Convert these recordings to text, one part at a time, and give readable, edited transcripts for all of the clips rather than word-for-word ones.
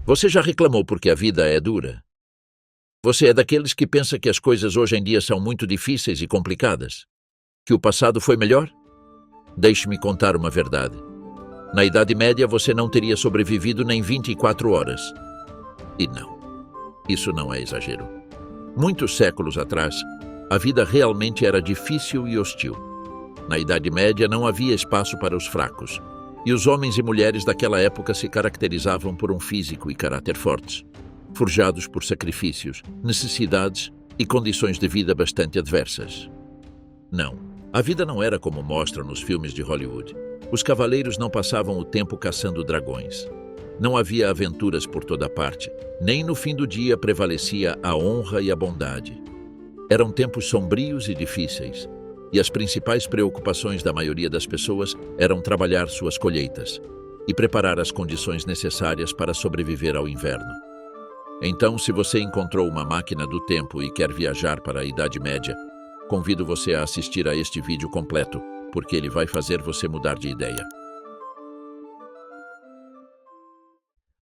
Você já reclamou porque a vida é dura? Você é daqueles que pensa que as coisas hoje em dia são muito difíceis e complicadas? Que o passado foi melhor? Deixe-me contar uma verdade. Na Idade Média você não teria sobrevivido nem 24 horas. E não, isso não é exagero. Muitos séculos atrás, a vida realmente era difícil e hostil. Na Idade Média não havia espaço para os fracos, e os homens e mulheres daquela época se caracterizavam por um físico e caráter fortes, forjados por sacrifícios, necessidades e condições de vida bastante adversas. Não, a vida não era como mostram nos filmes de Hollywood. Os cavaleiros não passavam o tempo caçando dragões. Não havia aventuras por toda parte, nem no fim do dia prevalecia a honra e a bondade. Eram tempos sombrios e difíceis, e as principais preocupações da maioria das pessoas eram trabalhar suas colheitas e preparar as condições necessárias para sobreviver ao inverno. Então, se você encontrou uma máquina do tempo e quer viajar para a Idade Média, convido você a assistir a este vídeo completo, porque ele vai fazer você mudar de ideia.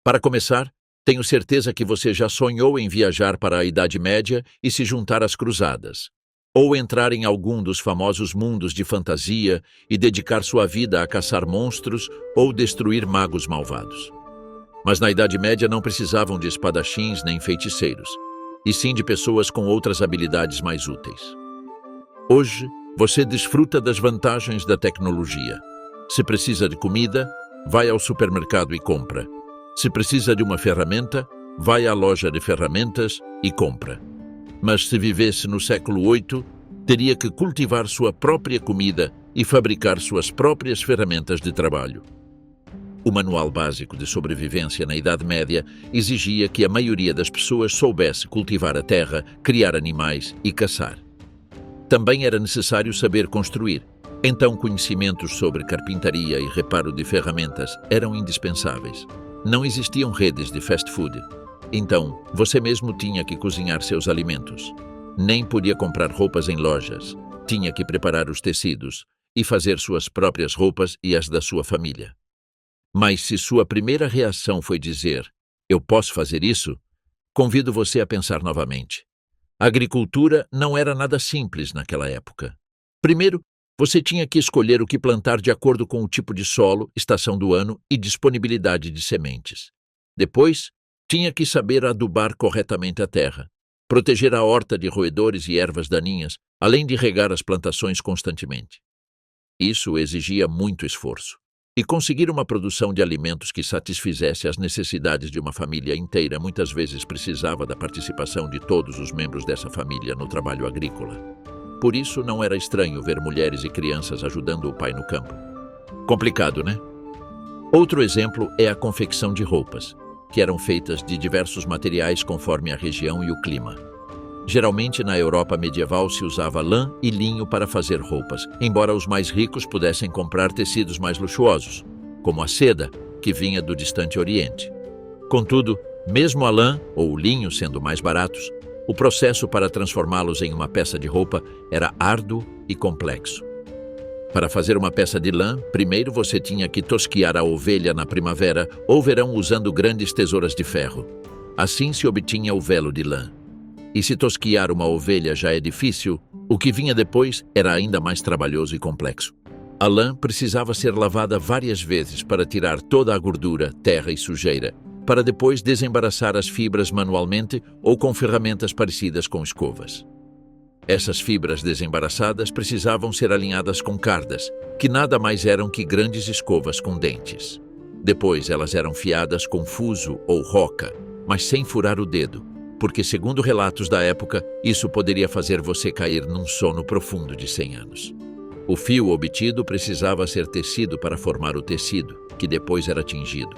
Para começar, tenho certeza que você já sonhou em viajar para a Idade Média e se juntar às cruzadas, ou entrar em algum dos famosos mundos de fantasia e dedicar sua vida a caçar monstros ou destruir magos malvados. Mas na Idade Média não precisavam de espadachins nem feiticeiros, e sim de pessoas com outras habilidades mais úteis. Hoje, você desfruta das vantagens da tecnologia. Se precisa de comida, vai ao supermercado e compra. Se precisa de uma ferramenta, vai à loja de ferramentas e compra. Mas se vivesse no século VIII, teria que cultivar sua própria comida e fabricar suas próprias ferramentas de trabalho. O Manual Básico de Sobrevivência na Idade Média exigia que a maioria das pessoas soubesse cultivar a terra, criar animais e caçar. Também era necessário saber construir, então conhecimentos sobre carpintaria e reparo de ferramentas eram indispensáveis. Não existiam redes de fast food, então você mesmo tinha que cozinhar seus alimentos. Nem podia comprar roupas em lojas, tinha que preparar os tecidos e fazer suas próprias roupas e as da sua família. Mas se sua primeira reação foi dizer, "Eu posso fazer isso?", convido você a pensar novamente. A agricultura não era nada simples naquela época. Primeiro, você tinha que escolher o que plantar de acordo com o tipo de solo, estação do ano e disponibilidade de sementes. Depois, tinha que saber adubar corretamente a terra, proteger a horta de roedores e ervas daninhas, além de regar as plantações constantemente. Isso exigia muito esforço. E conseguir uma produção de alimentos que satisfizesse as necessidades de uma família inteira muitas vezes precisava da participação de todos os membros dessa família no trabalho agrícola. Por isso, não era estranho ver mulheres e crianças ajudando o pai no campo. Complicado, né? Outro exemplo é a confecção de roupas, que eram feitas de diversos materiais conforme a região e o clima. Geralmente, na Europa medieval, se usava lã e linho para fazer roupas, embora os mais ricos pudessem comprar tecidos mais luxuosos, como a seda, que vinha do distante Oriente. Contudo, mesmo a lã ou o linho sendo mais baratos, o processo para transformá-los em uma peça de roupa era árduo e complexo. Para fazer uma peça de lã, primeiro você tinha que tosquiar a ovelha na primavera ou verão usando grandes tesouras de ferro. Assim se obtinha o velo de lã. E se tosquiar uma ovelha já é difícil, o que vinha depois era ainda mais trabalhoso e complexo. A lã precisava ser lavada várias vezes para tirar toda a gordura, terra e sujeira, para depois desembaraçar as fibras manualmente ou com ferramentas parecidas com escovas. Essas fibras desembaraçadas precisavam ser alinhadas com cardas, que nada mais eram que grandes escovas com dentes. Depois elas eram fiadas com fuso ou roca, mas sem furar o dedo, porque, segundo relatos da época, isso poderia fazer você cair num sono profundo de 100 anos. O fio obtido precisava ser tecido para formar o tecido, que depois era tingido.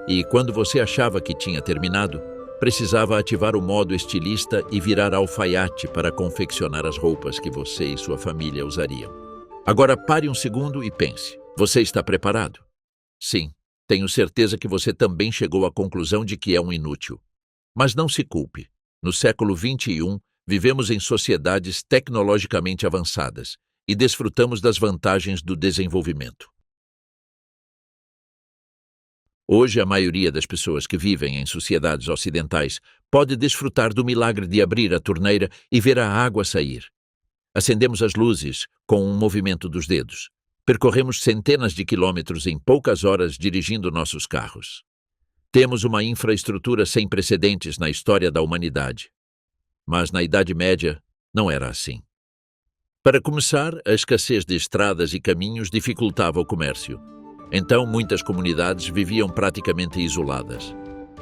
E, quando você achava que tinha terminado, precisava ativar o modo estilista e virar alfaiate para confeccionar as roupas que você e sua família usariam. Agora pare um segundo e pense. Você está preparado? Sim, tenho certeza que você também chegou à conclusão de que é um inútil. Mas não se culpe. No século XXI, vivemos em sociedades tecnologicamente avançadas e desfrutamos das vantagens do desenvolvimento. Hoje, a maioria das pessoas que vivem em sociedades ocidentais pode desfrutar do milagre de abrir a torneira e ver a água sair. Acendemos as luzes com um movimento dos dedos. Percorremos centenas de quilômetros em poucas horas dirigindo nossos carros. Temos uma infraestrutura sem precedentes na história da humanidade. Mas na Idade Média, não era assim. Para começar, a escassez de estradas e caminhos dificultava o comércio. Então, muitas comunidades viviam praticamente isoladas.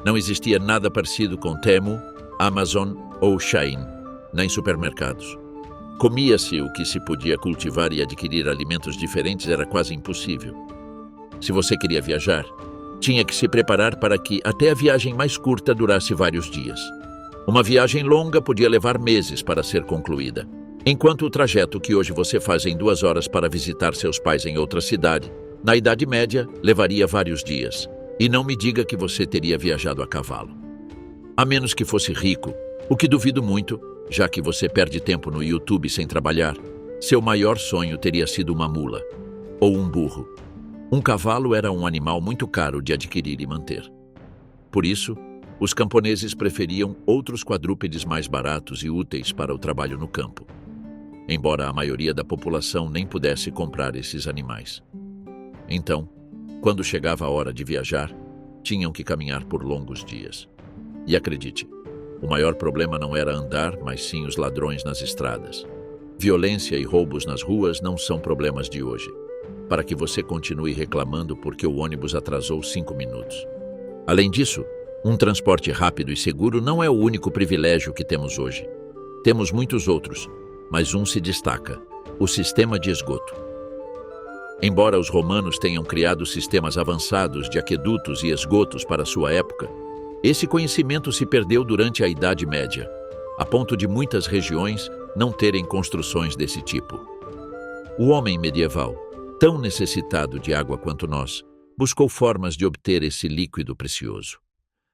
Não existia nada parecido com Temu, Amazon ou Shein, nem supermercados. Comia-se o que se podia cultivar e adquirir alimentos diferentes era quase impossível. Se você queria viajar, tinha que se preparar para que até a viagem mais curta durasse vários dias. Uma viagem longa podia levar meses para ser concluída, enquanto o trajeto que hoje você faz em 2 horas para visitar seus pais em outra cidade, na Idade Média, levaria vários dias. E não me diga que você teria viajado a cavalo. A menos que fosse rico, o que duvido muito, já que você perde tempo no YouTube sem trabalhar, seu maior sonho teria sido uma mula ou um burro. Um cavalo era um animal muito caro de adquirir e manter. Por isso, os camponeses preferiam outros quadrúpedes mais baratos e úteis para o trabalho no campo, embora a maioria da população nem pudesse comprar esses animais. Então, quando chegava a hora de viajar, tinham que caminhar por longos dias. E acredite, o maior problema não era andar, mas sim os ladrões nas estradas. Violência e roubos nas ruas não são problemas de hoje, para que você continue reclamando porque o ônibus atrasou 5 minutos. Além disso, um transporte rápido e seguro não é o único privilégio que temos hoje. Temos muitos outros, mas um se destaca: o sistema de esgoto. Embora os romanos tenham criado sistemas avançados de aquedutos e esgotos para sua época, esse conhecimento se perdeu durante a Idade Média, a ponto de muitas regiões não terem construções desse tipo. O homem medieval, tão necessitado de água quanto nós, buscou formas de obter esse líquido precioso.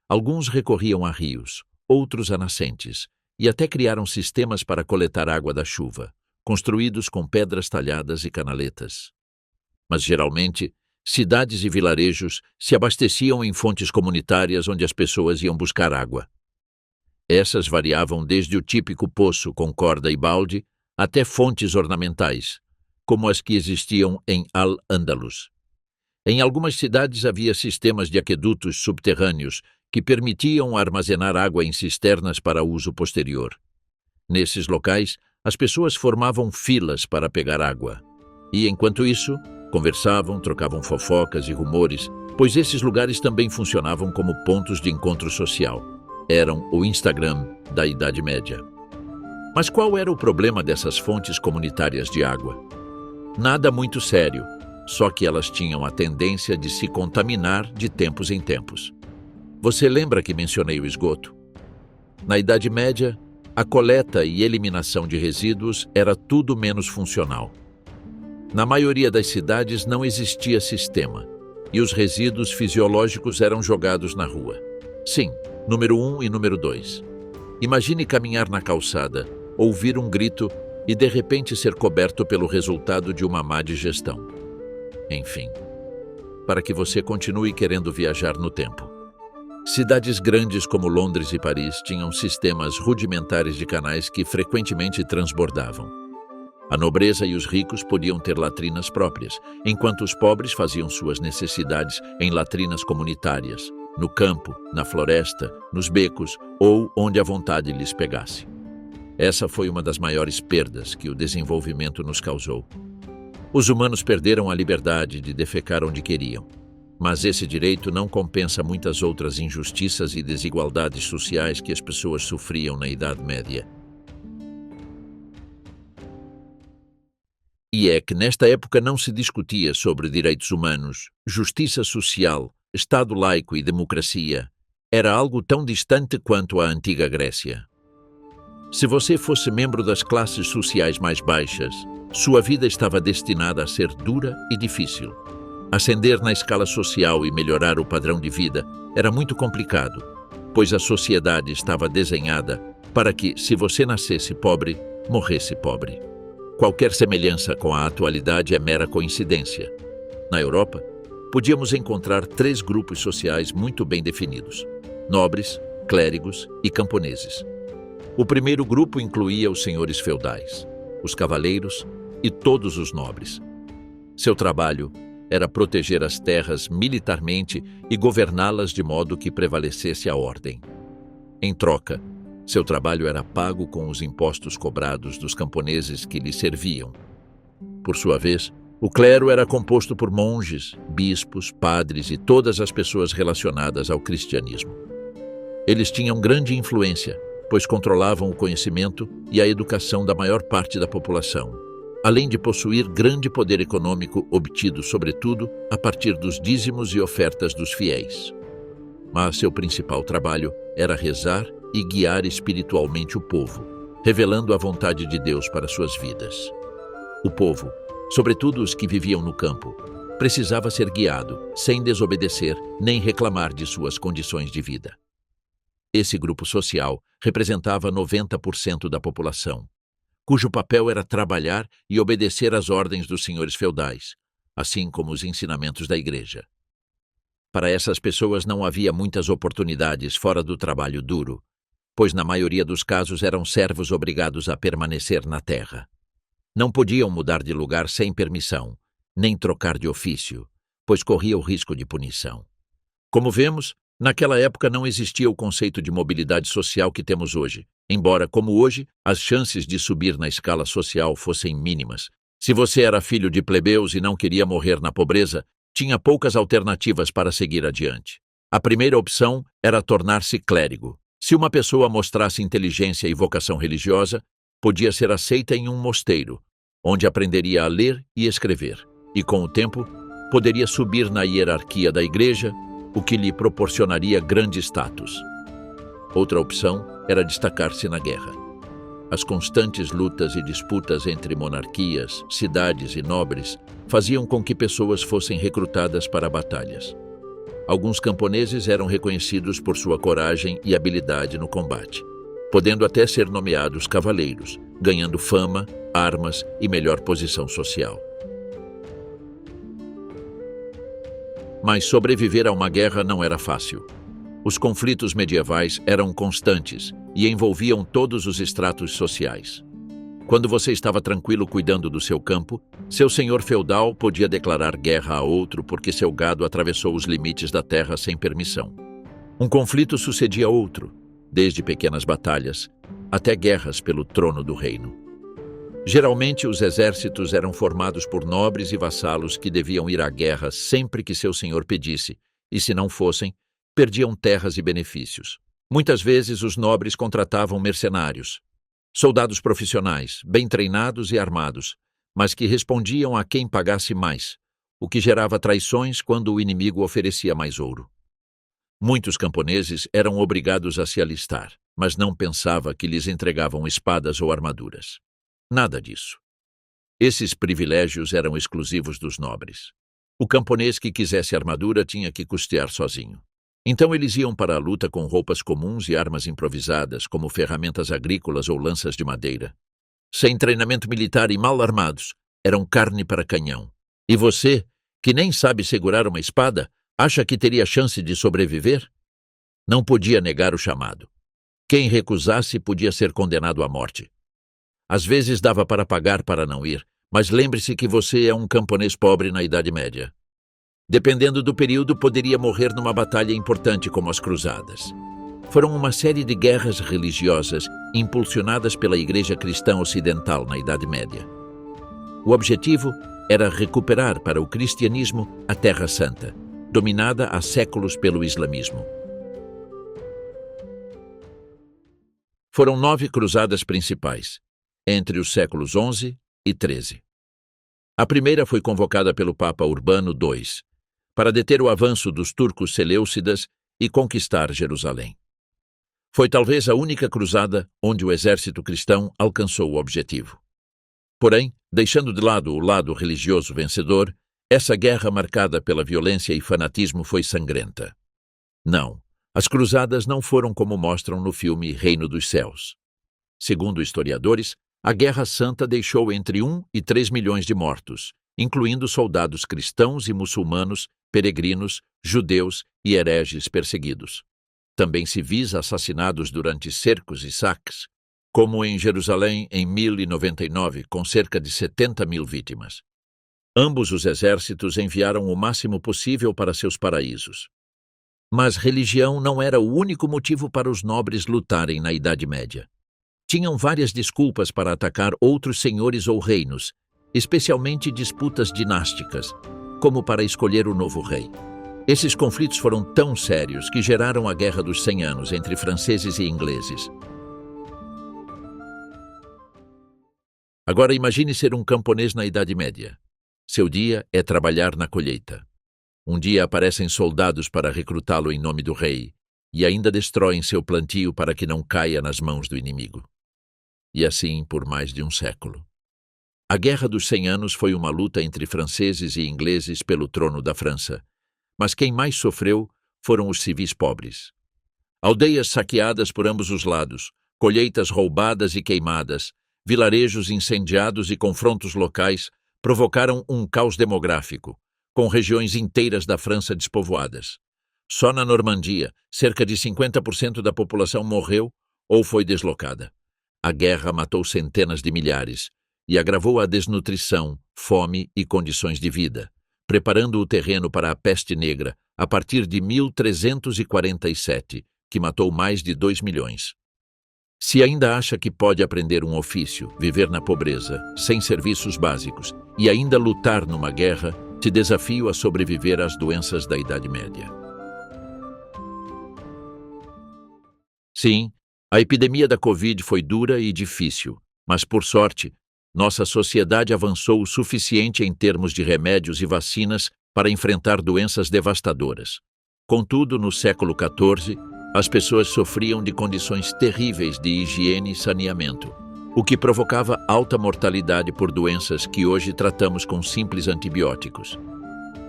Alguns recorriam a rios, outros a nascentes, e até criaram sistemas para coletar água da chuva, construídos com pedras talhadas e canaletas. Mas, geralmente, cidades e vilarejos se abasteciam em fontes comunitárias onde as pessoas iam buscar água. Essas variavam desde o típico poço com corda e balde até fontes ornamentais, como as que existiam em Al-Ándalus. Em algumas cidades havia sistemas de aquedutos subterrâneos que permitiam armazenar água em cisternas para uso posterior. Nesses locais, as pessoas formavam filas para pegar água. E, enquanto isso, conversavam, trocavam fofocas e rumores, pois esses lugares também funcionavam como pontos de encontro social. Eram o Instagram da Idade Média. Mas qual era o problema dessas fontes comunitárias de água? Nada muito sério, só que elas tinham a tendência de se contaminar de tempos em tempos. Você lembra que mencionei o esgoto? Na Idade Média, a coleta e eliminação de resíduos era tudo menos funcional. Na maioria das cidades não existia sistema, e os resíduos fisiológicos eram jogados na rua. Sim, número 1 e número 2. Imagine caminhar na calçada, ouvir um grito e de repente ser coberto pelo resultado de uma má digestão. Enfim, para que você continue querendo viajar no tempo. Cidades grandes como Londres e Paris tinham sistemas rudimentares de canais que frequentemente transbordavam. A nobreza e os ricos podiam ter latrinas próprias, enquanto os pobres faziam suas necessidades em latrinas comunitárias, no campo, na floresta, nos becos ou onde a vontade lhes pegasse. Essa foi uma das maiores perdas que o desenvolvimento nos causou. Os humanos perderam a liberdade de defecar onde queriam, mas esse direito não compensa muitas outras injustiças e desigualdades sociais que as pessoas sofriam na Idade Média. E é que nesta época não se discutia sobre direitos humanos, justiça social, Estado laico e democracia. Era algo tão distante quanto a antiga Grécia. Se você fosse membro das classes sociais mais baixas, sua vida estava destinada a ser dura e difícil. Ascender na escala social e melhorar o padrão de vida era muito complicado, pois a sociedade estava desenhada para que, se você nascesse pobre, morresse pobre. Qualquer semelhança com a atualidade é mera coincidência. Na Europa, podíamos encontrar 3 grupos sociais muito bem definidos: nobres, clérigos e camponeses. O primeiro grupo incluía os senhores feudais, os cavaleiros e todos os nobres. Seu trabalho era proteger as terras militarmente e governá-las de modo que prevalecesse a ordem. Em troca, seu trabalho era pago com os impostos cobrados dos camponeses que lhe serviam. Por sua vez, o clero era composto por monges, bispos, padres e todas as pessoas relacionadas ao cristianismo. Eles tinham grande influência, pois controlavam o conhecimento e a educação da maior parte da população, além de possuir grande poder econômico obtido, sobretudo, a partir dos dízimos e ofertas dos fiéis. Mas seu principal trabalho era rezar e guiar espiritualmente o povo, revelando a vontade de Deus para suas vidas. O povo, sobretudo os que viviam no campo, precisava ser guiado, sem desobedecer nem reclamar de suas condições de vida. Esse grupo social representava 90% da população, cujo papel era trabalhar e obedecer às ordens dos senhores feudais, assim como os ensinamentos da igreja. Para essas pessoas não havia muitas oportunidades fora do trabalho duro, pois na maioria dos casos eram servos obrigados a permanecer na terra. Não podiam mudar de lugar sem permissão, nem trocar de ofício, pois corria o risco de punição. Como vemos, naquela época não existia o conceito de mobilidade social que temos hoje, embora, como hoje, as chances de subir na escala social fossem mínimas. Se você era filho de plebeus e não queria morrer na pobreza, tinha poucas alternativas para seguir adiante. A primeira opção era tornar-se clérigo. Se uma pessoa mostrasse inteligência e vocação religiosa, podia ser aceita em um mosteiro, onde aprenderia a ler e escrever, e com o tempo poderia subir na hierarquia da igreja, o que lhe proporcionaria grande status. Outra opção era destacar-se na guerra. As constantes lutas e disputas entre monarquias, cidades e nobres faziam com que pessoas fossem recrutadas para batalhas. Alguns camponeses eram reconhecidos por sua coragem e habilidade no combate, podendo até ser nomeados cavaleiros, ganhando fama, armas e melhor posição social. Mas sobreviver a uma guerra não era fácil. Os conflitos medievais eram constantes e envolviam todos os estratos sociais. Quando você estava tranquilo cuidando do seu campo, seu senhor feudal podia declarar guerra a outro porque seu gado atravessou os limites da terra sem permissão. Um conflito sucedia outro, desde pequenas batalhas até guerras pelo trono do reino. Geralmente, os exércitos eram formados por nobres e vassalos que deviam ir à guerra sempre que seu senhor pedisse, e se não fossem, perdiam terras e benefícios. Muitas vezes, os nobres contratavam mercenários, soldados profissionais, bem treinados e armados, mas que respondiam a quem pagasse mais, o que gerava traições quando o inimigo oferecia mais ouro. Muitos camponeses eram obrigados a se alistar, mas não pensava que lhes entregavam espadas ou armaduras. Nada disso. Esses privilégios eram exclusivos dos nobres. O camponês que quisesse armadura tinha que custear sozinho. Então eles iam para a luta com roupas comuns e armas improvisadas, como ferramentas agrícolas ou lanças de madeira. Sem treinamento militar e mal armados, eram carne para canhão. E você, que nem sabe segurar uma espada, acha que teria chance de sobreviver? Não podia negar o chamado. Quem recusasse podia ser condenado à morte. Às vezes dava para pagar para não ir, mas lembre-se que você é um camponês pobre na Idade Média. Dependendo do período, poderia morrer numa batalha importante como as Cruzadas. Foram uma série de guerras religiosas impulsionadas pela Igreja Cristã Ocidental na Idade Média. O objetivo era recuperar para o cristianismo a Terra Santa, dominada há séculos pelo islamismo. Foram 9 cruzadas principais, entre os séculos XI e XIII. A primeira foi convocada pelo Papa Urbano II, para deter o avanço dos turcos seleucidas e conquistar Jerusalém. Foi talvez a única cruzada onde o exército cristão alcançou o objetivo. Porém, deixando de lado o lado religioso vencedor, essa guerra marcada pela violência e fanatismo foi sangrenta. Não, as cruzadas não foram como mostram no filme Reino dos Céus. Segundo historiadores, a Guerra Santa deixou entre 1 e 3 milhões de mortos, incluindo soldados cristãos e muçulmanos peregrinos, judeus e hereges perseguidos. Também civis assassinados durante cercos e saques, como em Jerusalém em 1099, com cerca de 70.000 vítimas. Ambos os exércitos enviaram o máximo possível para seus paraísos. Mas religião não era o único motivo para os nobres lutarem na Idade Média. Tinham várias desculpas para atacar outros senhores ou reinos, especialmente disputas dinásticas, como para escolher o novo rei. Esses conflitos foram tão sérios que geraram a Guerra dos 100 Anos entre franceses e ingleses. Agora imagine ser um camponês na Idade Média. Seu dia é trabalhar na colheita. Um dia aparecem soldados para recrutá-lo em nome do rei e ainda destroem seu plantio para que não caia nas mãos do inimigo. E assim por mais de um século. A Guerra dos 100 Anos foi uma luta entre franceses e ingleses pelo trono da França, mas quem mais sofreu foram os civis pobres. Aldeias saqueadas por ambos os lados, colheitas roubadas e queimadas, vilarejos incendiados e confrontos locais provocaram um caos demográfico, com regiões inteiras da França despovoadas. Só na Normandia, cerca de 50% da população morreu ou foi deslocada. A guerra matou centenas de milhares e agravou a desnutrição, fome e condições de vida, preparando o terreno para a peste negra a partir de 1347, que matou mais de 2 milhões. Se ainda acha que pode aprender um ofício, viver na pobreza, sem serviços básicos e ainda lutar numa guerra, te desafio a sobreviver às doenças da Idade Média. Sim, a epidemia da Covid foi dura e difícil, mas por sorte, nossa sociedade avançou o suficiente em termos de remédios e vacinas para enfrentar doenças devastadoras. Contudo, no século XIV, as pessoas sofriam de condições terríveis de higiene e saneamento, o que provocava alta mortalidade por doenças que hoje tratamos com simples antibióticos.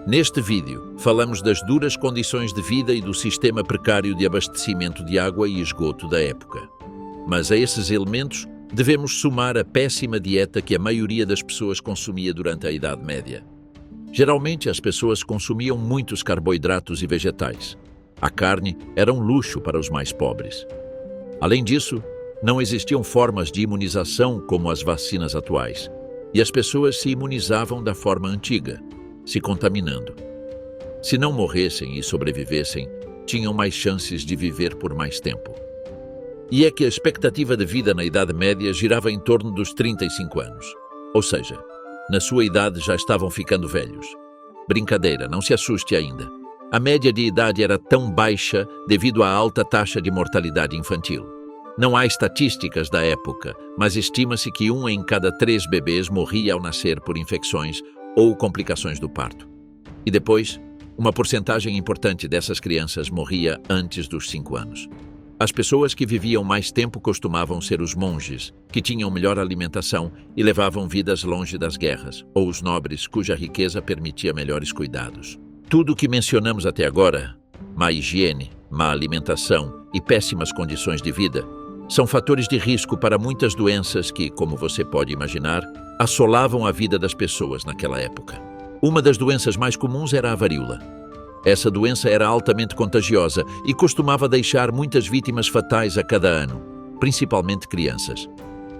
Neste vídeo, falamos das duras condições de vida e do sistema precário de abastecimento de água e esgoto da época. Mas a esses elementos, devemos somar a péssima dieta que a maioria das pessoas consumia durante a Idade Média. Geralmente, as pessoas consumiam muitos carboidratos e vegetais. A carne era um luxo para os mais pobres. Além disso, não existiam formas de imunização como as vacinas atuais, e as pessoas se imunizavam da forma antiga, se contaminando. Se não morressem e sobrevivessem, tinham mais chances de viver por mais tempo. E é que a expectativa de vida na Idade Média girava em torno dos 35 anos. Ou seja, na sua idade já estavam ficando velhos. Brincadeira, não se assuste ainda. A média de idade era tão baixa devido à alta taxa de mortalidade infantil. Não há estatísticas da época, mas estima-se que 1 em cada 3 bebês morria ao nascer por infecções ou complicações do parto. E depois, uma porcentagem importante dessas crianças morria antes dos 5 anos. As pessoas que viviam mais tempo costumavam ser os monges, que tinham melhor alimentação e levavam vidas longe das guerras, ou os nobres, cuja riqueza permitia melhores cuidados. Tudo o que mencionamos até agora, má higiene, má alimentação e péssimas condições de vida, são fatores de risco para muitas doenças que, como você pode imaginar, assolavam a vida das pessoas naquela época. Uma das doenças mais comuns era a varíola. Essa doença era altamente contagiosa e costumava deixar muitas vítimas fatais a cada ano, principalmente crianças.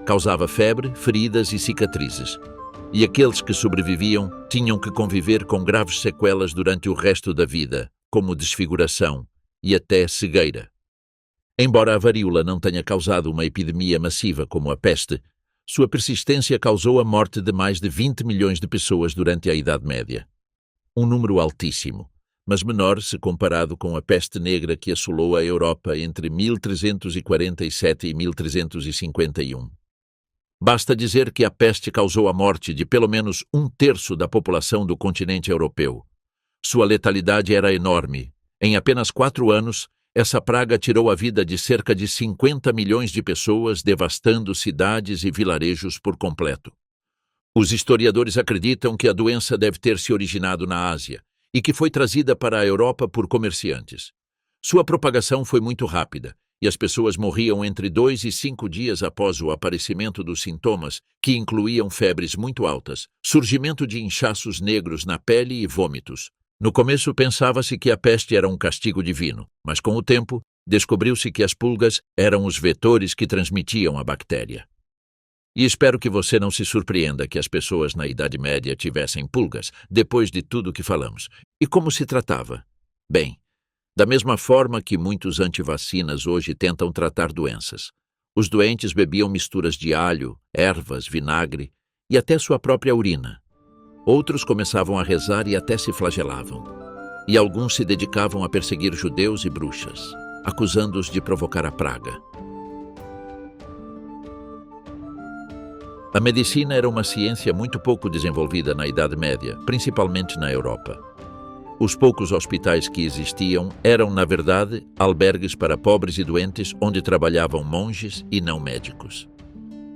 Causava febre, feridas e cicatrizes. E aqueles que sobreviviam tinham que conviver com graves sequelas durante o resto da vida, como desfiguração e até cegueira. Embora a varíola não tenha causado uma epidemia massiva como a peste, sua persistência causou a morte de mais de 20 milhões de pessoas durante a Idade Média. Um número altíssimo, mas menor se comparado com a peste negra que assolou a Europa entre 1347 e 1351. Basta dizer que a peste causou a morte de pelo menos 1/3 da população do continente europeu. Sua letalidade era enorme. Em apenas 4 anos, essa praga tirou a vida de cerca de 50 milhões de pessoas, devastando cidades e vilarejos por completo. Os historiadores acreditam que a doença deve ter se originado na Ásia e que foi trazida para a Europa por comerciantes. Sua propagação foi muito rápida, e as pessoas morriam entre 2 e 5 dias após o aparecimento dos sintomas, que incluíam febres muito altas, surgimento de inchaços negros na pele e vômitos. No começo pensava-se que a peste era um castigo divino, mas com o tempo descobriu-se que as pulgas eram os vetores que transmitiam a bactéria. E espero que você não se surpreenda que as pessoas na Idade Média tivessem pulgas, depois de tudo que falamos. E como se tratava? Bem, da mesma forma que muitos antivacinas hoje tentam tratar doenças. Os doentes bebiam misturas de alho, ervas, vinagre e até sua própria urina. Outros começavam a rezar e até se flagelavam. E alguns se dedicavam a perseguir judeus e bruxas, acusando-os de provocar a praga. A medicina era uma ciência muito pouco desenvolvida na Idade Média, principalmente na Europa. Os poucos hospitais que existiam eram, na verdade, albergues para pobres e doentes onde trabalhavam monges e não médicos.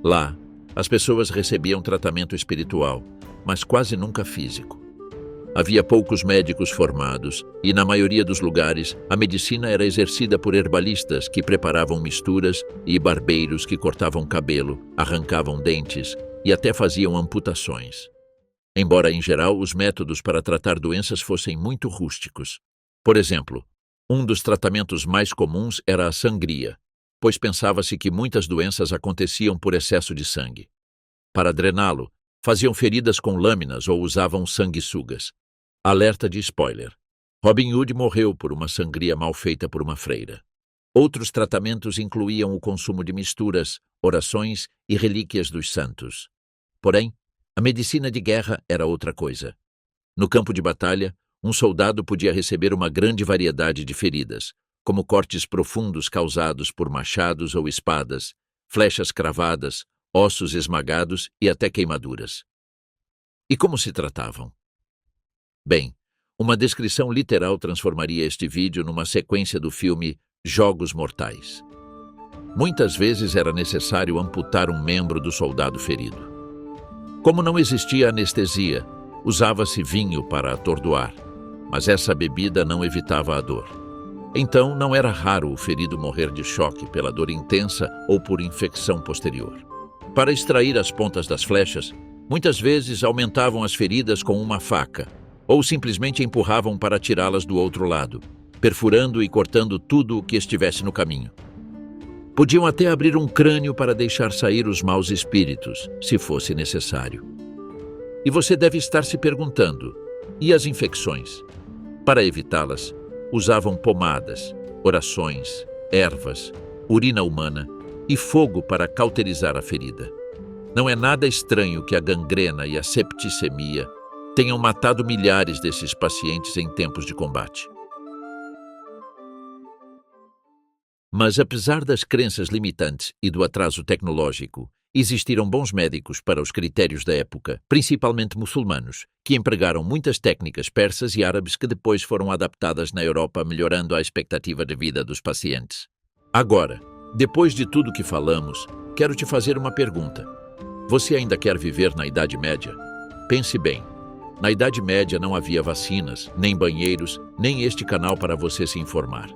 Lá, as pessoas recebiam tratamento espiritual, mas quase nunca físico. Havia poucos médicos formados e, na maioria dos lugares, a medicina era exercida por herbalistas que preparavam misturas e barbeiros que cortavam cabelo, arrancavam dentes e até faziam amputações. Embora, em geral, os métodos para tratar doenças fossem muito rústicos. Por exemplo, um dos tratamentos mais comuns era a sangria, pois pensava-se que muitas doenças aconteciam por excesso de sangue. Para drená-lo, faziam feridas com lâminas ou usavam sanguessugas. Alerta de spoiler. Robin Hood morreu por uma sangria mal feita por uma freira. Outros tratamentos incluíam o consumo de misturas, orações e relíquias dos santos. Porém, a medicina de guerra era outra coisa. No campo de batalha, um soldado podia receber uma grande variedade de feridas, como cortes profundos causados por machados ou espadas, flechas cravadas, ossos esmagados e até queimaduras. E como se tratavam? Bem, uma descrição literal transformaria este vídeo numa sequência do filme Jogos Mortais. Muitas vezes era necessário amputar um membro do soldado ferido. Como não existia anestesia, usava-se vinho para atordoar, mas essa bebida não evitava a dor. Então, não era raro o ferido morrer de choque pela dor intensa ou por infecção posterior. Para extrair as pontas das flechas, muitas vezes aumentavam as feridas com uma faca, ou simplesmente empurravam para tirá-las do outro lado, perfurando e cortando tudo o que estivesse no caminho. Podiam até abrir um crânio para deixar sair os maus espíritos, se fosse necessário. E você deve estar se perguntando, e as infecções? Para evitá-las, usavam pomadas, orações, ervas, urina humana e fogo para cauterizar a ferida. Não é nada estranho que a gangrena e a septicemia tenham matado milhares desses pacientes em tempos de combate. Mas, apesar das crenças limitantes e do atraso tecnológico, existiram bons médicos para os critérios da época, principalmente muçulmanos, que empregaram muitas técnicas persas e árabes que depois foram adaptadas na Europa, melhorando a expectativa de vida dos pacientes. Agora, depois de tudo que falamos, quero te fazer uma pergunta. Você ainda quer viver na Idade Média? Pense bem. Na Idade Média não havia vacinas, nem banheiros, nem este canal para você se informar.